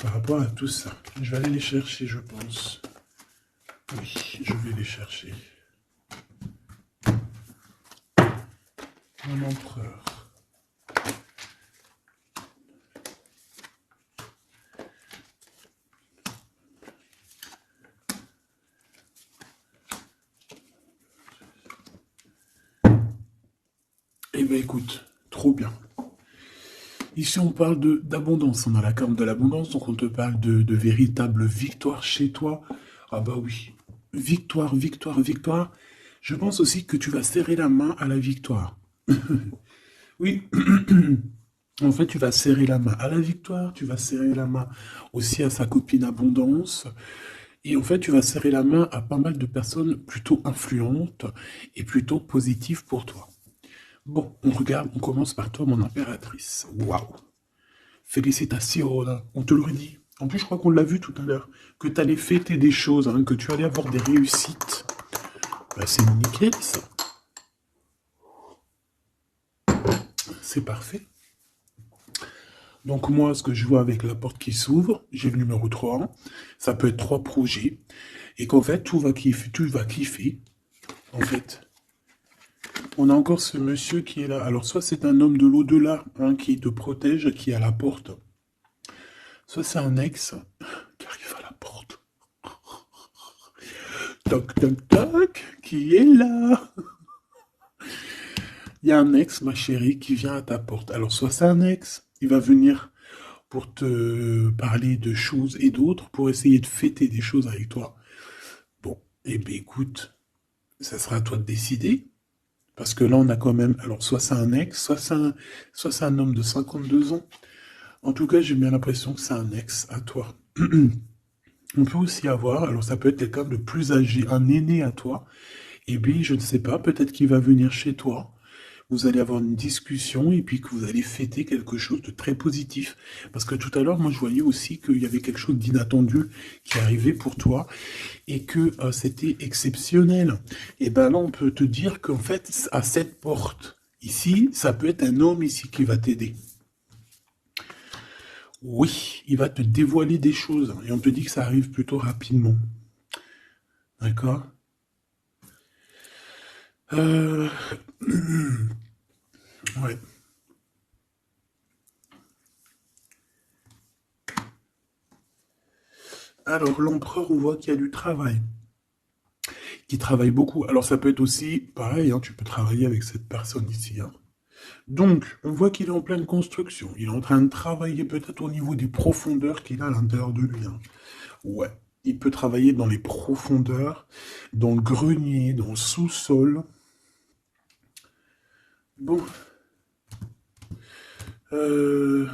par rapport à tout ça? Je vais aller les chercher, je pense. Oui, je vais les chercher. Mon empereur. Eh bien, écoute, trop bien. Ici, on parle d'abondance. On a la carte de l'abondance, donc on te parle de véritable victoire chez toi. Ah bah oui. Victoire, victoire, victoire. Je pense aussi que tu vas serrer la main à la victoire. Oui, en fait, tu vas serrer la main à la victoire, tu vas serrer la main aussi à sa copine abondance, et en fait, tu vas serrer la main à pas mal de personnes plutôt influentes et plutôt positives pour toi. Bon, on regarde, on commence par toi, mon impératrice. Waouh! Félicitations, là. On te l'aurait dit. En plus, je crois qu'on l'a vu tout à l'heure, que tu allais fêter des choses, hein, que tu allais avoir des réussites. Bah, c'est nickel, ça. C'est parfait. Donc moi, ce que je vois avec la porte qui s'ouvre, j'ai le numéro 3. Ça peut être 3 projets. Et qu'en fait, tu vas kiffer. En fait, on a encore ce monsieur qui est là. Alors, soit c'est un homme de l'au-delà, hein, qui te protège, qui est à la porte. Soit c'est un ex qui arrive à la porte. Toc, toc, toc, qui est là? Il y a un ex, ma chérie, qui vient à ta porte. Alors, soit c'est un ex, il va venir pour te parler de choses et d'autres, pour essayer de fêter des choses avec toi. Bon, eh bien écoute, ça sera à toi de décider. Parce que là, on a quand même... Alors, soit c'est un ex, soit c'est un homme de 52 ans. En tout cas, j'ai bien l'impression que c'est un ex à toi. On peut aussi avoir... Alors, ça peut être quelqu'un de plus âgé, un aîné à toi. Et puis, je ne sais pas, peut-être qu'il va venir chez toi. Vous allez avoir une discussion et puis que vous allez fêter quelque chose de très positif. Parce que tout à l'heure, moi, je voyais aussi qu'il y avait quelque chose d'inattendu qui arrivait pour toi et que c'était exceptionnel. Et ben là, on peut te dire qu'en fait, à cette porte, ici, ça peut être un homme ici qui va t'aider. Oui, il va te dévoiler des choses et on te dit que ça arrive plutôt rapidement. D'accord? euh... Ouais. Alors, l'empereur, on voit qu'il y a du travail, qui travaille beaucoup. Alors, ça peut être aussi, pareil, hein, tu peux travailler avec cette personne ici. Hein. Donc, on voit qu'il est en pleine construction. Il est en train de travailler peut-être au niveau des profondeurs qu'il a à l'intérieur de lui. Hein. Ouais, il peut travailler dans les profondeurs, dans le grenier, dans le sous-sol. Bon, euh...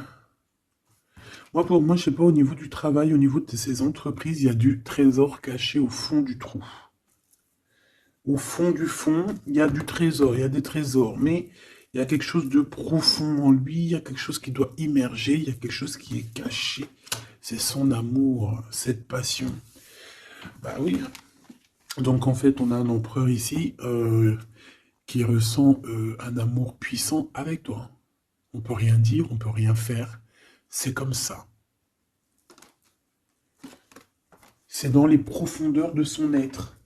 moi, pour moi, je sais pas, au niveau du travail, au niveau de ces entreprises, il y a du trésor caché au fond du trou. Au fond, il y a du trésor, il y a des trésors, mais il y a quelque chose de profond en lui, il y a quelque chose qui doit immerger, il y a quelque chose qui est caché. C'est son amour, cette passion. Bah oui. Donc en fait, on a un empereur ici qui ressent un amour puissant avec toi. On peut rien dire, on peut rien faire. C'est comme ça. C'est dans les profondeurs de son être.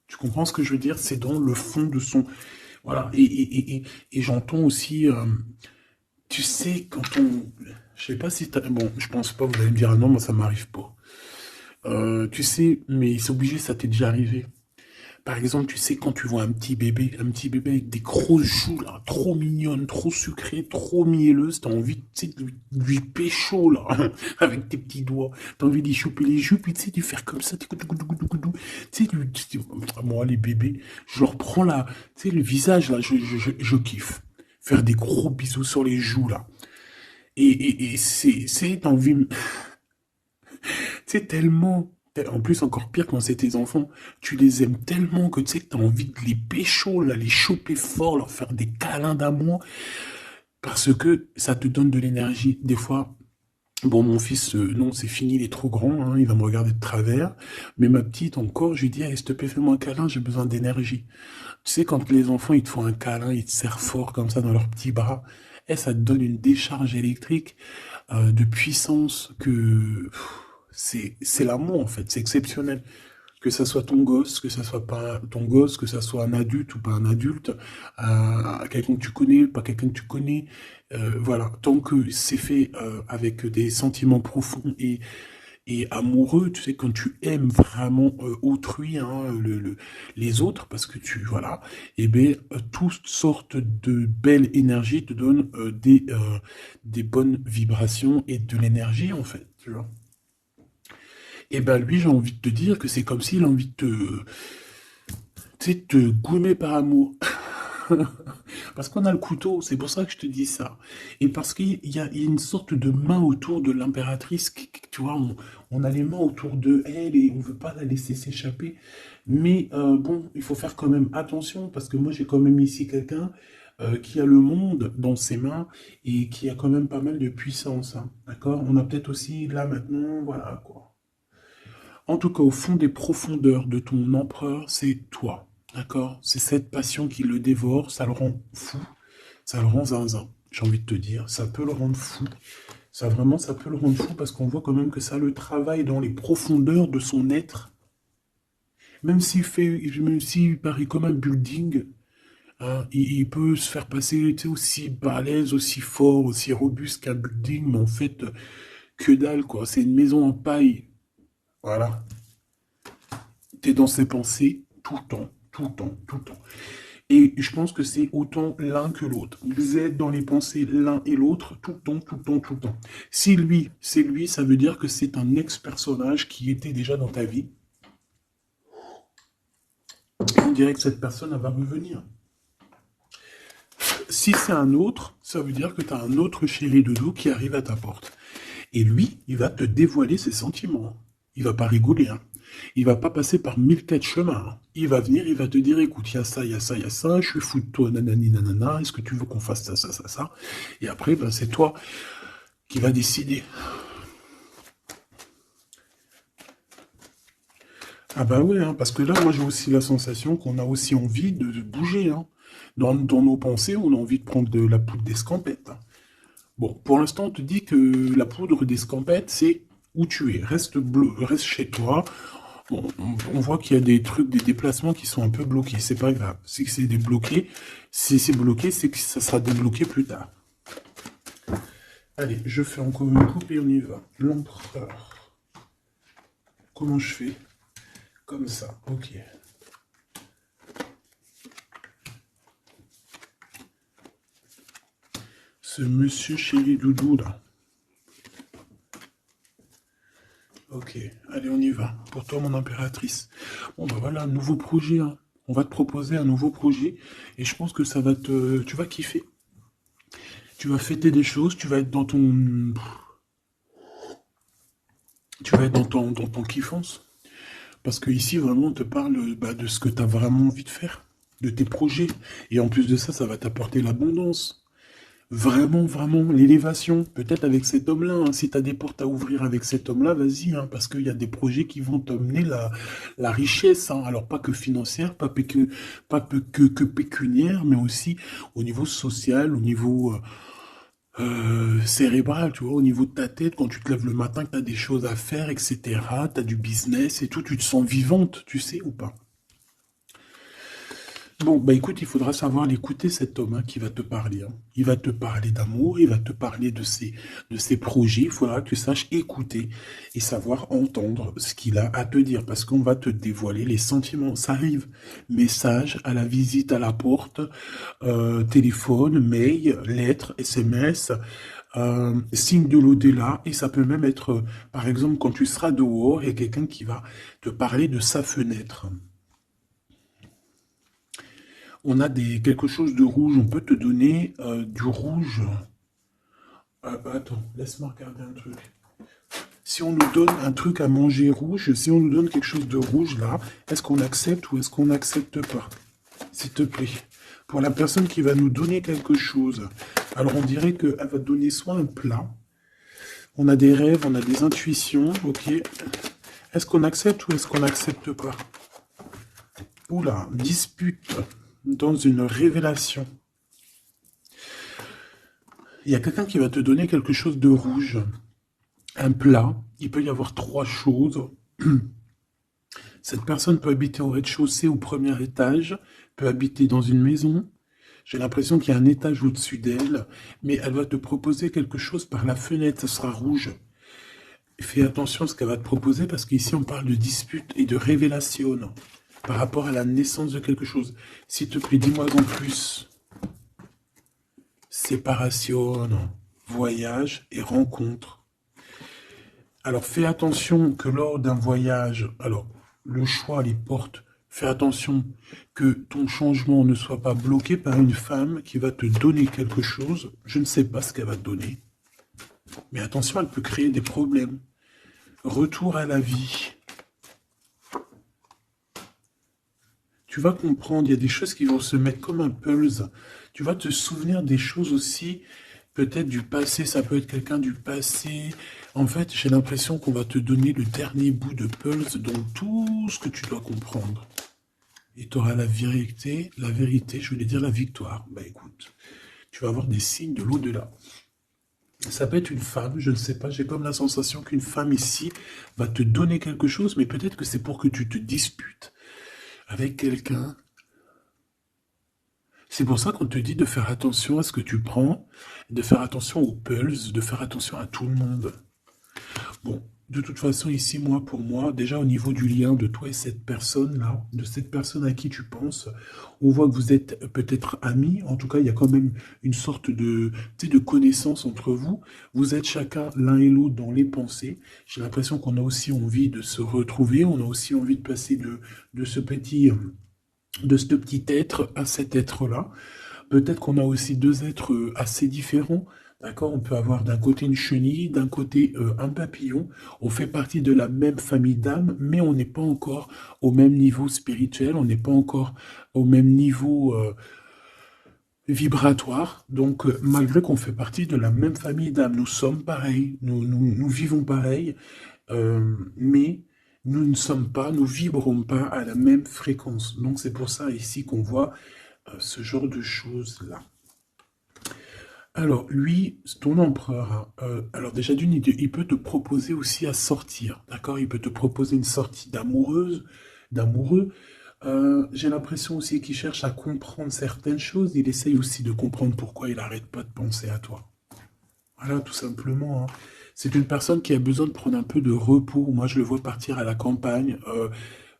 Tu comprends ce que je veux dire? C'est dans le fond de son... Voilà. Et j'entends aussi... tu sais, quand on... Je sais pas si t'as... Bon, je pense pas, vous allez me dire, ah non, moi ça m'arrive pas. Tu sais, mais c'est obligé, ça t'est déjà arrivé. Par exemple, tu sais, quand tu vois un petit bébé avec des grosses joues, là, trop mignonnes, trop sucrées, trop mielleuses, t'as envie, tu sais, de lui pécho, là, avec tes petits doigts. T'as envie d'y choper les joues, puis tu sais, de faire comme ça, tu sais, moi, les bébés, je leur prends là, tu sais, le visage, là, je kiffe. Faire des gros bisous sur les joues, là. Et t'as envie, c'est tellement... En plus, encore pire quand c'est tes enfants, tu les aimes tellement que tu sais que t'as envie de les pécho, là, les choper fort, leur faire des câlins d'amour, parce que ça te donne de l'énergie. Des fois, bon, mon fils, non, c'est fini, il est trop grand, hein, il va me regarder de travers, mais ma petite, encore, je lui dis, allez, s'il te plaît, fais-moi un câlin, j'ai besoin d'énergie. Tu sais, quand les enfants, ils te font un câlin, ils te serrent fort comme ça dans leurs petits bras, ça te donne une décharge électrique de puissance que c'est l'amour en fait, c'est exceptionnel. Que ça soit ton gosse, que ça soit pas ton gosse, que ça soit un adulte ou pas un adulte, quelqu'un que tu connais, pas quelqu'un que tu connais, voilà, tant que c'est fait avec des sentiments profonds et amoureux, tu sais, quand tu aimes vraiment autrui, hein, les autres, parce que tu, voilà, et bien, toutes sortes de belles énergies te donnent des bonnes vibrations et de l'énergie, en fait, tu vois. Et ben lui, j'ai envie de te dire que c'est comme s'il a envie de te, tu sais, te goumer par amour. Parce qu'on a le couteau, c'est pour ça que je te dis ça. Et parce qu'il y a une sorte de main autour de l'impératrice, tu vois, on a les mains autour de elle et on veut pas la laisser s'échapper. Mais bon, il faut faire quand même attention parce que moi j'ai quand même ici quelqu'un qui a le monde dans ses mains et qui a quand même pas mal de puissance, hein, d'accord? On a peut-être aussi là maintenant, voilà quoi. En tout cas, au fond des profondeurs de ton empereur, c'est toi. D'accord? C'est cette passion qui le dévore, ça le rend fou, ça le rend zinzin. J'ai envie de te dire, ça peut le rendre fou. Ça vraiment, ça peut le rendre fou parce qu'on voit quand même que ça le travaille dans les profondeurs de son être. Même s'il paraît comme un building, hein, il peut se faire passer, tu sais, aussi balèze, aussi fort, aussi robuste qu'un building, mais en fait, que dalle, quoi. C'est une maison en paille. Voilà. T'es dans ses pensées tout le temps, tout le temps, tout le temps. Et je pense que c'est autant l'un que l'autre. Vous êtes dans les pensées l'un et l'autre tout le temps, tout le temps, tout le temps. Si lui, c'est lui, ça veut dire que c'est un ex-personnage qui était déjà dans ta vie. On dirait que cette personne, elle va revenir. Si c'est un autre, ça veut dire que tu as un autre chéri doudou qui arrive à ta porte. Et lui, il va te dévoiler ses sentiments. Il va pas rigoler, hein. Il va pas passer par 1004 chemins, hein. Il va venir, il va te dire, écoute, il y a ça, il y a ça, il y a ça, je suis fou de toi, nanani, nanana, est-ce que tu veux qu'on fasse ça, ça, ça, ça? Et après, ben, c'est toi qui vas décider. Ah bah ouais, hein, parce que là, moi j'ai aussi la sensation qu'on a aussi envie de bouger, hein. Dans nos pensées, on a envie de prendre de la poudre d'escampette, hein. Bon, pour l'instant, on te dit que la poudre d'escampette, c'est où tu es. Reste chez toi. Bon, on voit qu'il y a des trucs, des déplacements qui sont un peu bloqués. C'est pas grave. Si c'est débloqué, si c'est bloqué, c'est que ça sera débloqué plus tard. Allez, je fais encore une coupe et on y va. L'empereur. Comment je fais? Comme ça, ok. Ce monsieur chéri doudou là. Ok, allez, on y va. Pour toi, mon impératrice. Bon, bah voilà, un nouveau projet, hein. On va te proposer un nouveau projet et je pense que ça va te... Tu vas kiffer. Tu vas fêter des choses, tu vas être dans ton... Tu vas être dans ton kiffance. Parce que ici, vraiment, on te parle bah, de ce que tu as vraiment envie de faire, de tes projets. Et en plus de ça, ça va t'apporter l'abondance. Vraiment, vraiment, l'élévation. Peut-être avec cet homme-là, hein. Si tu as des portes à ouvrir avec cet homme-là, vas-y, hein, parce qu'il y a des projets qui vont t'amener la richesse, hein. Alors, pas que financière, pas que pécuniaire, mais aussi au niveau social, au niveau cérébral, tu vois, au niveau de ta tête, quand tu te lèves le matin, que tu as des choses à faire, etc., tu as du business et tout, tu te sens vivante, tu sais ou pas? Bon, bah écoute, il faudra savoir l'écouter, cet homme, hein, qui va te parler, hein. Il va te parler d'amour, il va te parler de ses projets. Il faudra que tu saches écouter et savoir entendre ce qu'il a à te dire, parce qu'on va te dévoiler les sentiments. Ça arrive. Message à la visite à la porte, téléphone, mail, lettres, SMS, signe de l'au-delà, et ça peut même être, par exemple, quand tu seras dehors, il y a quelqu'un qui va te parler de sa fenêtre. On a quelque chose de rouge, on peut te donner du rouge. Attends, laisse-moi regarder un truc. Si on nous donne un truc à manger rouge, si on nous donne quelque chose de rouge là, est-ce qu'on accepte ou est-ce qu'on n'accepte pas? S'il te plaît. Pour la personne qui va nous donner quelque chose, alors on dirait qu'elle va donner soit un plat, on a des rêves, on a des intuitions, ok. Est-ce qu'on accepte ou est-ce qu'on n'accepte pas? Oula, dispute dans une révélation. Il y a quelqu'un qui va te donner quelque chose de rouge, un plat. Il peut y avoir trois choses. Cette personne peut habiter au rez-de-chaussée, au premier étage, peut habiter dans une maison. J'ai l'impression qu'il y a un étage au-dessus d'elle, mais elle va te proposer quelque chose par la fenêtre, ça sera rouge. Fais attention à ce qu'elle va te proposer parce qu'ici on parle de dispute et de révélation par rapport à la naissance de quelque chose. S'il te plaît, dis-moi en plus. Séparation, voyage et rencontre. Alors fais attention que lors d'un voyage, alors le choix les porte, fais attention que ton changement ne soit pas bloqué par une femme qui va te donner quelque chose. Je ne sais pas ce qu'elle va te donner, mais attention, elle peut créer des problèmes. Retour à la vie. Tu vas comprendre, il y a des choses qui vont se mettre comme un pulse. Tu vas te souvenir des choses aussi, peut-être du passé, ça peut être quelqu'un du passé. En fait, j'ai l'impression qu'on va te donner le dernier bout de pulse dans tout ce que tu dois comprendre. Et tu auras la vérité, je voulais dire la victoire. Bah écoute, tu vas avoir des signes de l'au-delà. Ça peut être une femme, je ne sais pas, j'ai comme la sensation qu'une femme ici va te donner quelque chose, mais peut-être que c'est pour que tu te disputes avec quelqu'un. C'est pour ça qu'on te dit de faire attention à ce que tu prends, de faire attention aux pulses, de faire attention à tout le monde. Bon, de toute façon, ici, moi, pour moi, déjà au niveau du lien de toi et cette personne-là, de cette personne à qui tu penses, on voit que vous êtes peut-être amis. En tout cas, il y a quand même une sorte de, tu sais, de connaissance entre vous. Vous êtes chacun l'un et l'autre dans les pensées. J'ai l'impression qu'on a aussi envie de se retrouver. On a aussi envie de passer de ce petit, de ce petit être à cet être-là. Peut-être qu'on a aussi deux êtres assez différents. D'accord? On peut avoir d'un côté une chenille, d'un côté un papillon. On fait partie de la même famille d'âmes, mais on n'est pas encore au même niveau spirituel, on n'est pas encore au même niveau vibratoire. Donc, malgré qu'on fait partie de la même famille d'âmes, nous sommes pareils, nous vivons pareil, mais nous ne sommes pas, nous vibrons pas à la même fréquence. Donc, c'est pour ça ici qu'on voit ce genre de choses-là. Alors, lui, ton empereur, hein, alors déjà d'une idée, il peut te proposer aussi à sortir, d'accord? Il peut te proposer une sortie d'amoureuse, d'amoureux. J'ai l'impression aussi qu'il cherche à comprendre certaines choses. Il essaye aussi de comprendre pourquoi il n'arrête pas de penser à toi. Voilà, tout simplement, hein. C'est une personne qui a besoin de prendre un peu de repos. Moi, je le vois partir à la campagne.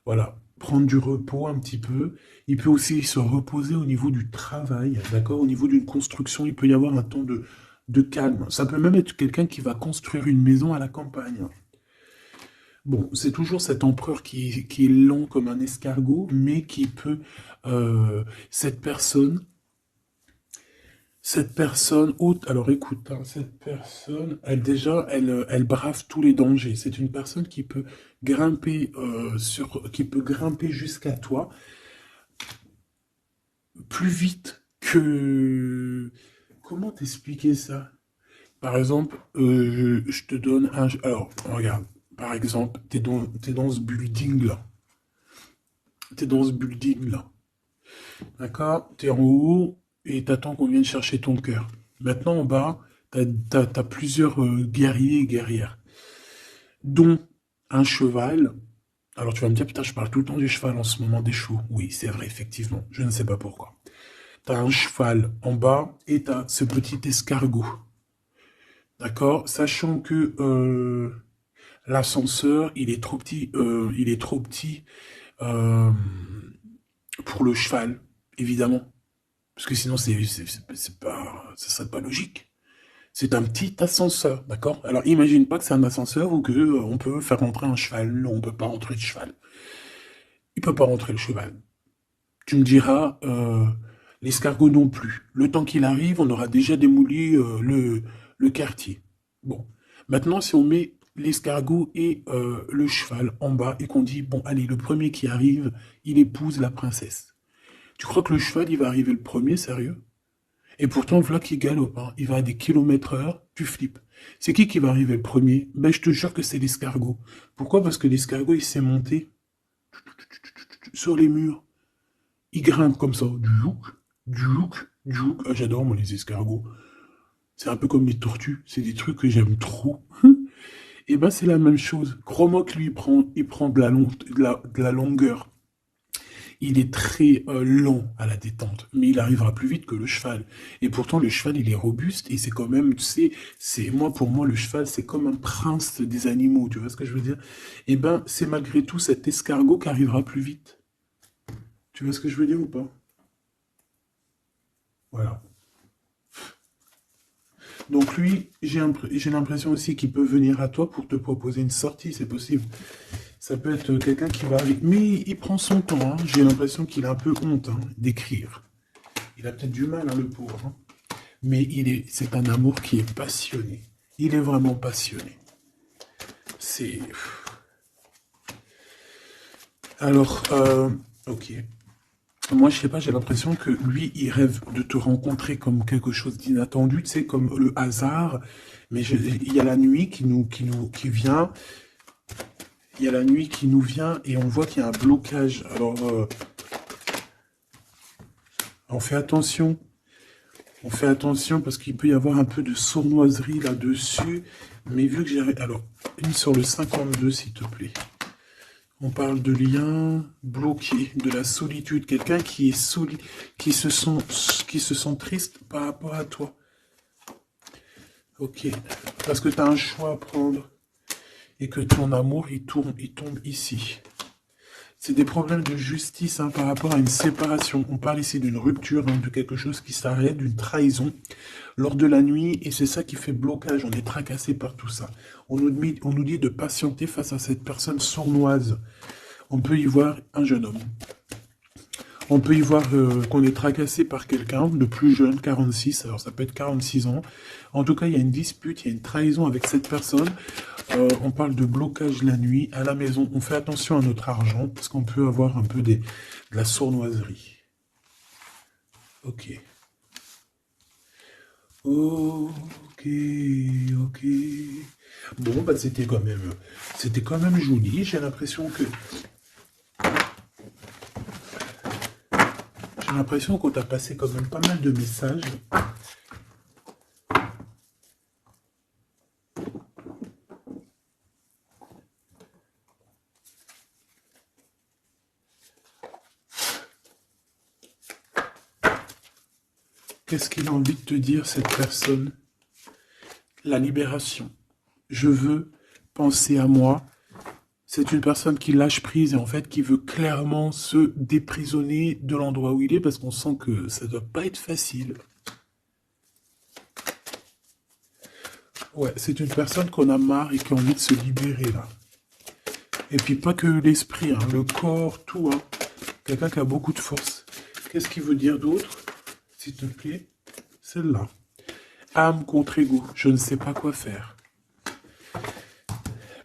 Voilà, prendre du repos un petit peu. Il peut aussi se reposer au niveau du travail, d'accord? Au niveau d'une construction, il peut y avoir un temps de calme. Ça peut même être quelqu'un qui va construire une maison à la campagne. Bon, c'est toujours cet empereur qui est lent comme un escargot, mais qui peut... cette personne, haute, alors écoute, hein, cette personne, elle déjà, elle brave tous les dangers. C'est une personne qui peut grimper qui peut grimper jusqu'à toi plus vite que... Comment t'expliquer ça? Par exemple, je te donne un... Alors, regarde, par exemple, t'es dans ce building-là. T'es dans ce building-là. D'accord? T'es en haut et t'attends qu'on vienne chercher ton cœur. Maintenant, en bas, t'as plusieurs guerriers et guerrières, dont un cheval. Alors tu vas me dire, putain, je parle tout le temps du cheval en ce moment des chevaux. Oui, c'est vrai, effectivement. Je ne sais pas pourquoi. T'as un cheval en bas et t'as ce petit escargot. D'accord? Sachant que l'ascenseur, il est trop petit euh, pour le cheval, évidemment. Parce que sinon, c'est pas, ça serait pas logique. C'est un petit ascenseur, d'accord? Alors, imagine pas que c'est un ascenseur ou que on peut faire rentrer un cheval. Non, on peut pas rentrer le cheval. Il peut pas rentrer le cheval. Tu me diras, l'escargot non plus. Le temps qu'il arrive, on aura déjà démoli le quartier. Bon. Maintenant, si on met l'escargot et le cheval en bas et qu'on dit, bon, allez, le premier qui arrive, il épouse la princesse. Tu crois que le cheval, il va arriver le premier, sérieux? Et pourtant, voilà qu'il galope, hein. Il va à des kilomètres heure, tu flippes. C'est qui va arriver le premier? Ben, je te jure que c'est l'escargot. Pourquoi? Parce que l'escargot, il s'est monté sur les murs. Il grimpe comme ça, du jouk, du jouk, du jouk. Ah, j'adore, moi, les escargots. C'est un peu comme les tortues, c'est des trucs que j'aime trop. Et ben c'est la même chose. Cromoc, lui, il prend de la longueur. Il est très lent à la détente, mais il arrivera plus vite que le cheval. Et pourtant, le cheval, il est robuste et c'est quand même, tu sais, pour moi, le cheval, c'est comme un prince des animaux. Tu vois ce que je veux dire? Et ben, c'est malgré tout cet escargot qui arrivera plus vite. Tu vois ce que je veux dire ou pas? Voilà. Donc lui, j'ai l'impression aussi qu'il peut venir à toi pour te proposer une sortie, c'est possible. Ça peut être quelqu'un qui va arriver. Mais il prend son temps, hein. J'ai l'impression qu'il a un peu honte hein, d'écrire. Il a peut-être du mal, hein, le pauvre. Hein. Mais c'est un amour qui est passionné. Il est vraiment passionné. C'est... Alors, ok. Moi, je sais pas, j'ai l'impression que lui, il rêve de te rencontrer comme quelque chose d'inattendu, tu sais, comme le hasard. Mais il y a la nuit qui vient. Il y a la nuit qui nous vient et on voit qu'il y a un blocage. Alors, on fait attention. On fait attention parce qu'il peut y avoir un peu de sournoiserie là-dessus. Mais vu que j'ai... Alors, une sur le 52, s'il te plaît. On parle de liens bloqués, de la solitude. Quelqu'un qui est qui se sent triste par rapport à toi. Ok. Parce que tu as un choix à prendre. Et que ton amour, il tombe ici. C'est des problèmes de justice hein, par rapport à une séparation. On parle ici d'une rupture, hein, de quelque chose qui s'arrête, d'une trahison lors de la nuit. Et c'est ça qui fait blocage. On est tracassé par tout ça. On nous dit de patienter face à cette personne sournoise. On peut y voir un jeune homme. On peut y voir qu'on est tracassé par quelqu'un de plus jeune, 46, alors ça peut être 46 ans. En tout cas, il y a une dispute, il y a une trahison avec cette personne. On parle de blocage la nuit à la maison. On fait attention à notre argent parce qu'on peut avoir un peu de la sournoiserie. Ok. Ok, ok. Bon, bah c'était quand même joli. J'ai l'impression qu'on t'a passé quand même pas mal de messages. Qu'est-ce qu'il a envie de te dire, cette personne? La libération. Je veux penser à moi. C'est une personne qui lâche prise et en fait qui veut clairement se déprisonner de l'endroit où il est parce qu'on sent que ça doit pas être facile. Ouais, c'est une personne qu'on a marre et qui a envie de se libérer là. Et puis pas que l'esprit, hein, le corps, tout. Hein. Quelqu'un qui a beaucoup de force. Qu'est-ce qu'il veut dire d'autre? S'il te plaît, celle-là. Âme contre ego, je ne sais pas quoi faire.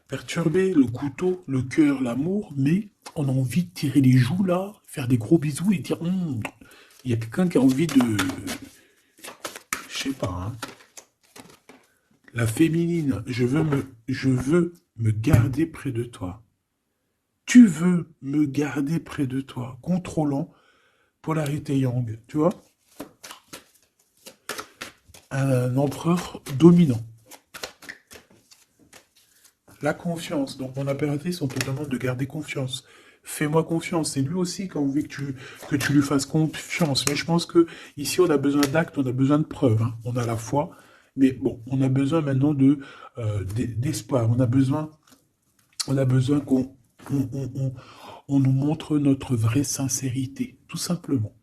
Perturbé, le couteau, le cœur, l'amour, mais on a envie de tirer les joues là, faire des gros bisous et dire il y a quelqu'un qui a envie de... Je sais pas, hein. La féminine, je veux me garder près de toi. Tu veux me garder près de toi, contrôlant polarité yang, tu vois? Un empereur dominant. La confiance. Donc, mon impératrice, on te demande de garder confiance. Fais-moi confiance. C'est lui aussi qui a envie que tu lui fasses confiance. Mais je pense que ici, on a besoin d'actes, on a besoin de preuves. Hein. On a la foi. Mais bon, on a besoin maintenant d'espoir. On a besoin qu'on on nous montre notre vraie sincérité. Tout simplement.